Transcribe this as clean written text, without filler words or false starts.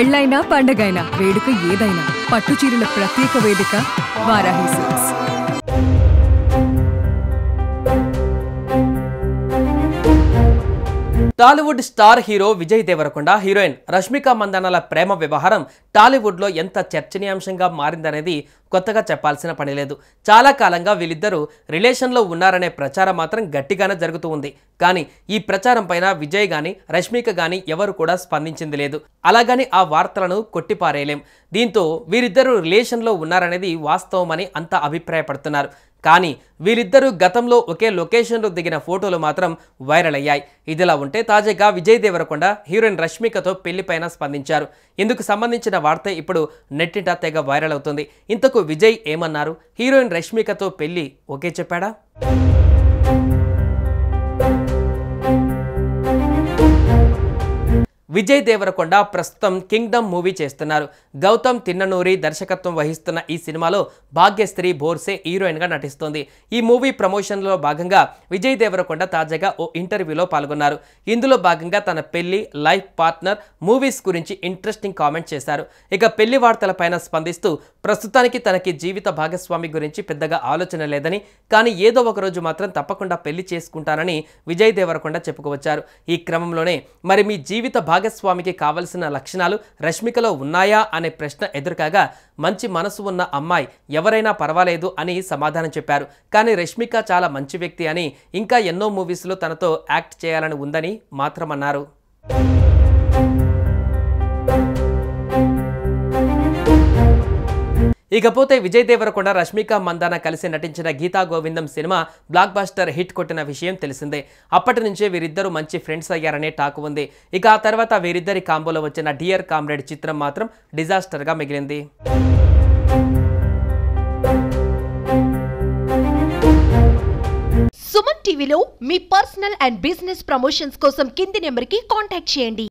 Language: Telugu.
పెళ్ళైనా పండగైనా వేడుక ఏదైనా పట్టుచీరల ప్రత్యేక వేదిక Varahi silks. Tollywood star hero Vijay Deverakonda heroine Rashmika మందన్నల ప్రేమ వ్యవహారం టాలీవుడ్లో ఎంత చర్చనీయాంశంగా మారిందనేది కొత్తగా చెప్పాల్సిన పని లేదు. చాలా కాలంగా వీళ్ళిద్దరూ రిలేషన్లో ఉన్నారనే ప్రచారం మాత్రం గట్టిగానే జరుగుతూ ఉంది. కానీ ఈ ప్రచారం పైన విజయ్ గాని రష్మిక గాని ఎవరు కూడా స్పందించింది లేదు. అలాగని ఆ వార్తలను కొట్టిపారేయలేం. దీంతో వీరిద్దరూ రిలేషన్లో ఉన్నారనేది వాస్తవమని అంతా అభిప్రాయపడుతున్నారు. కానీ వీరిద్దరూ గతంలో ఒకే లొకేషన్లో దిగిన ఫోటోలు మాత్రం వైరల్ అయ్యాయి. ఇదిలా ఉంటే తాజాగా విజయ్ దేవరకొండ హీరోయిన్ రష్మికతో పెళ్లిపైన స్పందించారు. ఇందుకు సంబంధించిన వార్త ఇప్పుడు నెట్టింట తెగ వైరల్ అవుతుంది. ఇంతకు విజయ్ ఏమన్నారు? హీరోయిన్ రష్మికతో పెళ్లి ఓకే చెప్పాడా? విజయ్ దేవరకొండ ప్రస్తుతం కింగ్డమ్ మూవీ చేస్తున్నారు. గౌతమ్ తిన్ననూరి దర్శకత్వం వహిస్తున్న ఈ సినిమాలో భాగ్యశ్రీ బోర్సే హీరోయిన్గా నటిస్తోంది. ఈ మూవీ ప్రమోషన్లో భాగంగా విజయ్ దేవరకొండ తాజాగా ఓ ఇంటర్వ్యూలో పాల్గొన్నారు. ఇందులో భాగంగా తన పెళ్లి, లైఫ్ పార్ట్నర్, మూవీస్ గురించి ఇంట్రెస్టింగ్ కామెంట్ చేశారు. ఇక పెళ్లి వార్తలపైన స్పందిస్తూ ప్రస్తుతానికి తనకి జీవిత భాగస్వామి గురించి పెద్దగా ఆలోచన లేదని, కానీ ఏదో ఒక రోజు మాత్రం తప్పకుండా పెళ్లి చేసుకుంటానని విజయ్ దేవరకొండ చెప్పుకొచ్చారు. ఈ క్రమంలోనే మరి మీ జీవిత భాగస్వామికి కావలసిన లక్షణాలు రష్మికలో ఉన్నాయా అనే ప్రశ్న ఎదురుకాగా మంచి మనసు ఉన్న అమ్మాయి ఎవరైనా పర్వాలేదు అని సమాధానం చెప్పారు. కానీ రష్మిక చాలా మంచి వ్యక్తి అని, ఇంకా ఎన్నో మూవీస్లో తనతో యాక్ట్ చేయాలని ఉందని మాత్రం అన్నారు. ఇకపోతే విజయ్ దేవరకొండ రష్మిక మందాన కలిసి నటించిన గీతా గోవిందం సినిమా బ్లాక్ బస్టర్ హిట్ కొట్టిన విషయం తెలిసిందే. అప్పటి నుంచే వీరిద్దరూ మంచి ఫ్రెండ్స్ అయ్యారనే టాక్ ఉంది. ఇక ఆ తర్వాత వీరిద్దరి కాంబోలో వచ్చిన డియర్ కామ్రేడ్ చిత్రం మాత్రం డిజాస్టర్గా మిగిలింది. సుమన్ టీవీలో మీ పర్సనల్ అండ్ బిజినెస్ ప్రమోషన్స్ కోసం కింది నెంబర్కి కాంటాక్ట్ చేయండి.